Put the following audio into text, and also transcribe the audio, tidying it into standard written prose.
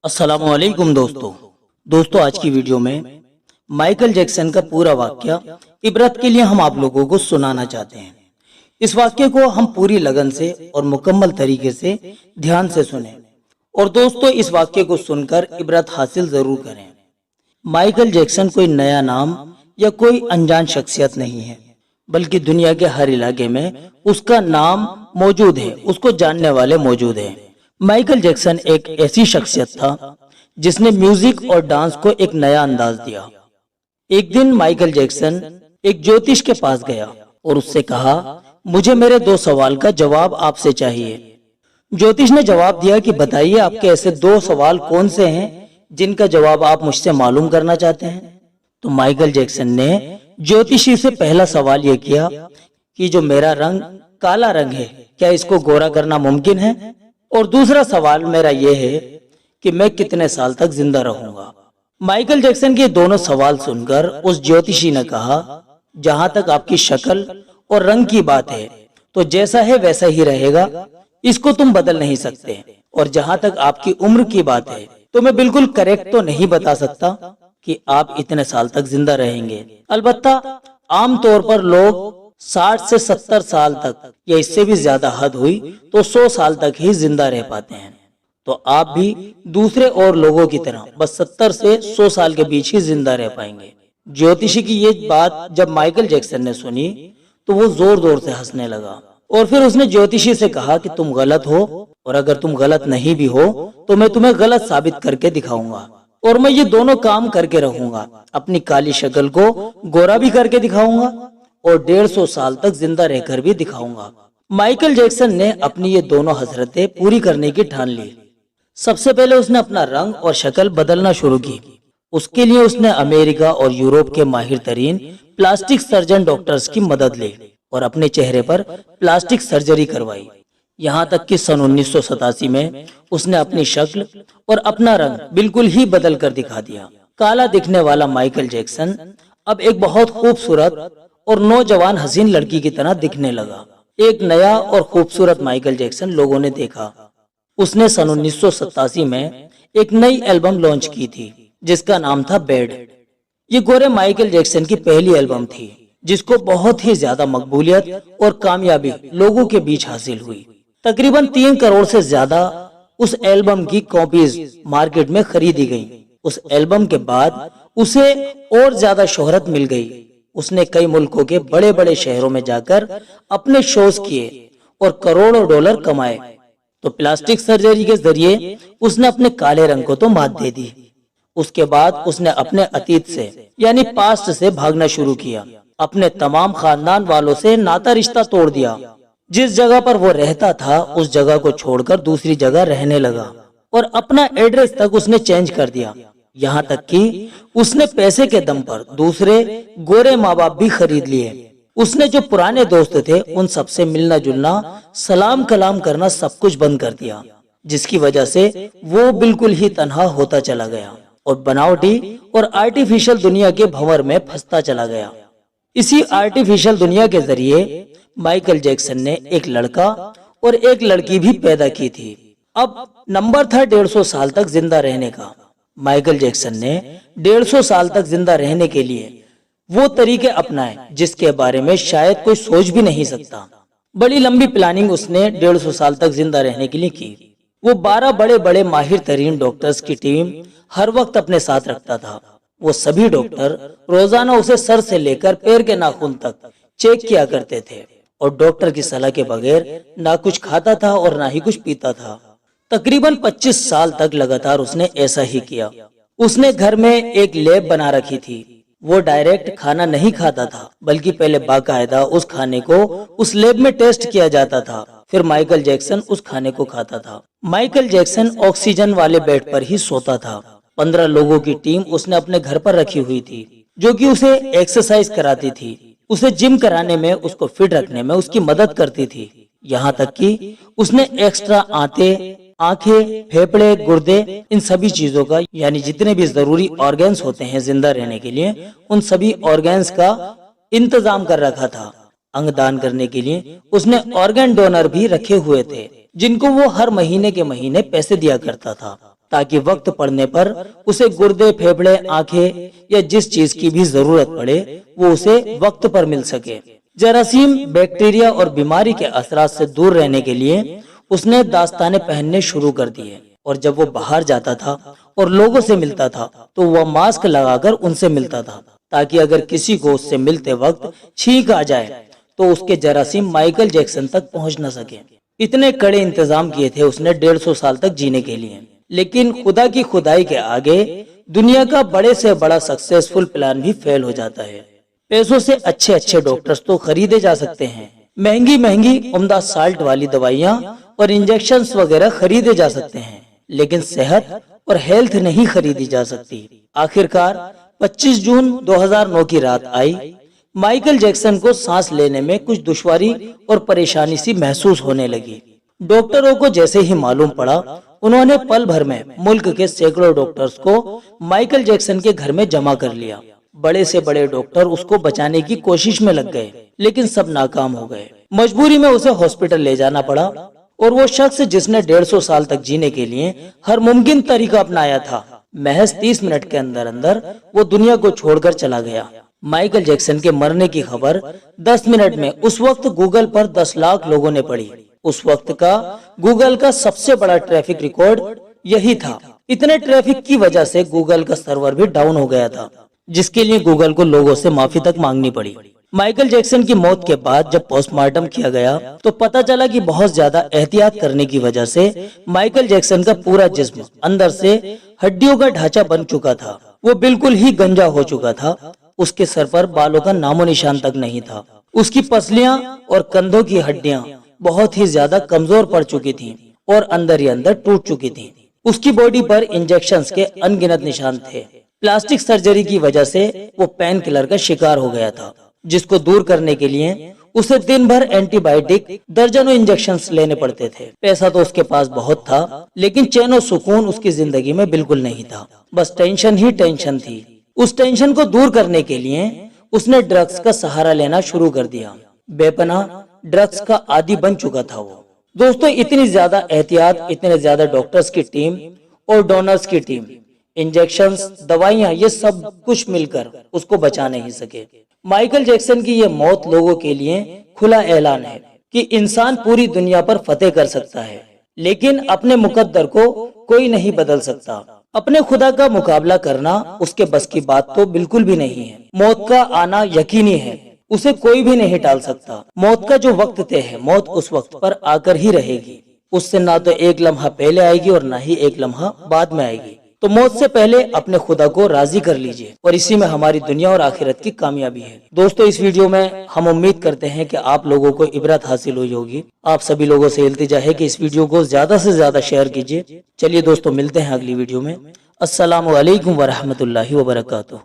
अस्सलाम वालेकुम दोस्तों आज की वीडियो में माइकल जैक्सन का पूरा वाक्य इबरत के लिए हम आप लोगों को सुनाना चाहते हैं। इस वाक्य को हम पूरी लगन से और मुकम्मल तरीके से ध्यान से सुने और दोस्तों इस वाक्य को सुनकर इबरत हासिल जरूर करें। माइकल जैक्सन कोई नया नाम या कोई अनजान शख्सियत नहीं है, बल्कि दुनिया के हर इलाके में उसका नाम मौजूद है, उसको जानने वाले मौजूद हैं। माइकल जैक्सन एक ऐसी शख्सियत था जिसने म्यूजिक और डांस को एक नया अंदाज दिया। एक दिन माइकल जैक्सन एक ज्योतिष के पास गया और उससे कहा, मुझे मेरे 2 सवाल का जवाब आपसे चाहिए। ज्योतिष ने जवाब दिया कि बताइए आपके ऐसे 2 सवाल कौन से हैं जिनका जवाब आप मुझसे मालूम करना चाहते हैं। तो माइकल जैक्सन ने ज्योतिषी से पहला सवाल यह किया कि जो मेरा रंग काला रंग है, क्या इसको गोरा करना मुमकिन है? और दूसरा सवाल मेरा यह है कि मैं कितने साल तक जिंदा रहूंगा। माइकल जैक्सन के दोनों सवाल सुनकर उस ज्योतिषी ने कहा, जहां तक आपकी शक्ल और रंग की बात है तो जैसा है वैसा ही रहेगा, इसको तुम बदल नहीं सकते। और जहां तक आपकी उम्र की बात है तो मैं बिल्कुल करेक्ट तो नहीं बता सकता कि आप इतने साल तक जिंदा रहेंगे। अलबत्ता आम तौर पर लोग 60 से 70 साल तक या इससे भी ज्यादा हद हुई तो 100 साल तक ही जिंदा रह पाते हैं। तो आप भी दूसरे और लोगों की तरह बस 70 से 100 साल के बीच ही जिंदा रह पाएंगे। ज्योतिषी की ये बात जब माइकल जैक्सन ने सुनी तो वो जोर जोर से हंसने लगा और फिर उसने ज्योतिषी से कहा कि तुम गलत हो और अगर तुम गलत नहीं भी हो तो मैं तुम्हें गलत साबित करके दिखाऊंगा और मैं ये दोनों काम करके रहूंगा। अपनी काली शक्ल को गोरा भी करके दिखाऊंगा और 150 साल तक जिंदा रहकर भी दिखाऊंगा। माइकल जैक्सन ने अपनी ये दोनों हसरतें पूरी करने की ठान ली। सबसे पहले उसने अपना रंग और शक्ल बदलना शुरू की। उसके लिए उसने अमेरिका और यूरोप के माहिर तरीन प्लास्टिक सर्जन डॉक्टर्स की मदद ली और अपने चेहरे पर प्लास्टिक सर्जरी करवाई। यहाँ तक कि सन 1987 में उसने अपनी शक्ल और अपना रंग बिल्कुल ही बदल कर दिखा दिया। काला दिखने वाला माइकल जैक्सन अब एक बहुत खूबसूरत और नौजवान हसीन लड़की की तरह दिखने लगा। एक नया और खूबसूरत माइकल जैक्सन लोगों ने देखा। उसने सन 1987 में एक नई एल्बम लॉन्च की थी जिसका नाम था बैड। ये गोरे माइकल जैक्सन की पहली एल्बम थी जिसको बहुत ही ज्यादा मकबूलियत और कामयाबी लोगों के बीच हासिल हुई। तकरीबन 3 करोड़ से ज्यादा उस एल्बम की कॉपीज मार्केट में खरीदी गई। उस एल्बम के बाद उसे और ज्यादा शोहरत मिल गई। उसने कई मुल्कों के बड़े बड़े शहरों में जाकर अपने शोज किए और करोड़ों डॉलर कमाए। तो प्लास्टिक सर्जरी के जरिए उसने अपने काले रंग को तो मात दे दी। उसके बाद उसने अपने अतीत से यानी पास्ट से भागना शुरू किया। अपने तमाम खानदान वालों से नाता रिश्ता तोड़ दिया। जिस जगह पर वो रहता था उस जगह को छोड़कर दूसरी जगह रहने लगा और अपना एड्रेस तक उसने चेंज कर दिया। यहाँ तक कि उसने पैसे के दम पर दूसरे गोरे माँ बाप भी खरीद लिए। उसने जो पुराने दोस्त थे उन सबसे मिलना जुलना, सलाम कलाम करना सब कुछ बंद कर दिया, जिसकी वजह से वो बिल्कुल ही तन्हा होता चला गया और बनावटी और आर्टिफिशियल दुनिया के भंवर में फंसता चला गया। इसी आर्टिफिशियल दुनिया के जरिए माइकल जैक्सन ने एक लड़का और एक लड़की भी पैदा की थी। अब नंबर था 150 साल तक जिंदा रहने का। माइकल जैक्सन ने 150 साल तक जिंदा रहने के लिए वो तरीके अपनाए जिसके बारे में शायद कोई सोच भी नहीं सकता। बड़ी लंबी प्लानिंग उसने 150 साल तक जिंदा रहने के लिए की। वो 12 बड़े बड़े माहिर तरीन डॉक्टर्स की टीम हर वक्त अपने साथ रखता था। वो सभी डॉक्टर रोजाना उसे सर से लेकर पैर के नाखून तक चेक किया करते थे और डॉक्टर की सलाह के बगैर ना कुछ खाता था और ना ही कुछ पीता था। तकरीबन 25 साल तक लगातार उसने ऐसा ही किया। उसने घर में एक लैब बना रखी थी। वो डायरेक्ट खाना नहीं खाता था, बल्कि पहले बाकायदा उस खाने को उस लैब में टेस्ट किया जाता था, फिर माइकल जैक्सन उस खाने को खाता था। माइकल जैक्सन ऑक्सीजन वाले बेड पर ही सोता था। 15 लोगों की टीम उसने अपने घर पर रखी हुई थी जो कि उसे एक्सरसाइज कराती थी, उसे जिम कराने में, उसको फिट रखने में उसकी मदद करती थी। यहाँ तक कि उसने एक्स्ट्रा आंखें, फेफड़े, गुर्दे, इन सभी चीजों का यानी जितने भी जरूरी ऑर्गन्स होते हैं जिंदा रहने के लिए, उन सभी ऑर्गन्स का इंतजाम कर रखा था। अंग दान करने के लिए उसने ऑर्गन डोनर भी रखे हुए थे जिनको वो हर महीने के महीने पैसे दिया करता था ताकि वक्त पड़ने पर उसे गुर्दे, फेफड़े, आंखें या जिस चीज की भी जरूरत पड़े वो उसे वक्त पर मिल सके। जरासीम, बैक्टीरिया और बीमारी के असरात से दूर रहने के लिए उसने दास्ताने पहनने शुरू कर दिए, और जब वो बाहर जाता था और लोगों से मिलता था तो वह मास्क लगाकर उनसे मिलता था, ताकि अगर किसी को उससे मिलते वक्त छींक आ जाए तो उसके जरासीम माइकल जैक्सन तक पहुंच न सके। इतने कड़े इंतजाम किए थे उसने 150 साल तक जीने के लिए। लेकिन खुदा की खुदाई के आगे दुनिया का बड़े से बड़ा सक्सेसफुल प्लान भी फेल हो जाता है। पैसों से अच्छे अच्छे डॉक्टर्स तो खरीदे जा सकते हैं, महंगी महंगी उम्दा साल्ट वाली दवाइयाँ और इंजेक्शंस वगैरह खरीदे जा सकते हैं, लेकिन सेहत और हेल्थ नहीं खरीदी जा सकती। आखिरकार 25 जून 2009 की रात आई। माइकल जैक्सन को सांस लेने में कुछ दुश्वारी और परेशानी सी महसूस होने लगी। डॉक्टरों को जैसे ही मालूम पड़ा, उन्होंने पल भर में मुल्क के सैकड़ों डॉक्टर्स को माइकल जैक्सन के घर में जमा कर लिया। बड़े से बड़े डॉक्टर उसको बचाने की कोशिश में लग गए, लेकिन सब नाकाम हो गए। मजबूरी में उसे हॉस्पिटल ले जाना पड़ा, और वो शख्स जिसने 150 साल तक जीने के लिए हर मुमकिन तरीका अपनाया था, महज 30 मिनट के अंदर अंदर वो दुनिया को छोड़कर चला गया। माइकल जैक्सन के मरने की खबर 10 मिनट में उस वक्त गूगल पर 10 लाख लोगों ने पढ़ी। उस वक्त का गूगल का सबसे बड़ा ट्रैफिक रिकॉर्ड यही था। इतने ट्रैफिक की वजह से गूगल का सर्वर भी डाउन हो गया था, जिसके लिए गूगल को लोगों से माफी तक मांगनी पड़ी। माइकल जैक्सन की मौत के बाद जब पोस्टमार्टम किया गया तो पता चला कि बहुत ज्यादा एहतियात करने की वजह से माइकल जैक्सन का पूरा जिस्म अंदर से हड्डियों का ढांचा बन चुका था। वो बिल्कुल ही गंजा हो चुका था। उसके सर पर बालों का नामो निशान तक नहीं था। उसकी पसलियां और कंधों की हड्डियां बहुत ही ज्यादा कमजोर पड़ चुकी थीं और अंदर ही अंदर टूट चुकी थीं। उसकी बॉडी पर इंजेक्शंस के अनगिनत निशान थे। प्लास्टिक सर्जरी की वजह से वो पेन किलर का शिकार हो गया था, जिसको दूर करने के लिए उसे दिन भर एंटीबायोटिक, दर्जनों इंजेक्शंस लेने पड़ते थे। पैसा तो उसके पास बहुत था, लेकिन चैन और सुकून उसकी जिंदगी में बिल्कुल नहीं था। बस टेंशन ही टेंशन थी। उस टेंशन को दूर करने के लिए उसने ड्रग्स का सहारा लेना शुरू कर दिया। बेपनाह ड्रग्स का आदी बन चुका था वो। दोस्तों, इतनी ज्यादा एहतियात, इतने ज्यादा डॉक्टर्स की टीम और डोनर्स की टीम, इंजेक्शंस, दवाइयां, ये सब कुछ मिलकर उसको बचा नहीं सके। माइकल जैक्सन की ये मौत लोगों के लिए खुला ऐलान है कि इंसान पूरी दुनिया पर फतेह कर सकता है, लेकिन अपने मुकद्दर को कोई नहीं बदल सकता। अपने खुदा का मुकाबला करना उसके बस की बात तो बिल्कुल भी नहीं है। मौत का आना यकीनी है, उसे कोई भी नहीं टाल सकता। मौत का जो वक्त तय है, मौत उस वक्त पर आकर ही रहेगी। उससे ना तो एक लम्हा पहले आएगी और ना ही एक लम्हा बाद में आएगी। तो मौत से पहले अपने खुदा को राजी कर लीजिए, और इसी में हमारी दुनिया और आखिरत की कामयाबी है। दोस्तों, इस वीडियो में हम उम्मीद करते हैं कि आप लोगों को इबरत हासिल हुई होगी। आप सभी लोगों से इल्तिजा है कि इस वीडियो को ज्यादा से ज्यादा शेयर कीजिए। चलिए दोस्तों, मिलते हैं अगली वीडियो में। अस्सलामु अलैकुम व रहमतुल्लाहि व बरकातुहू।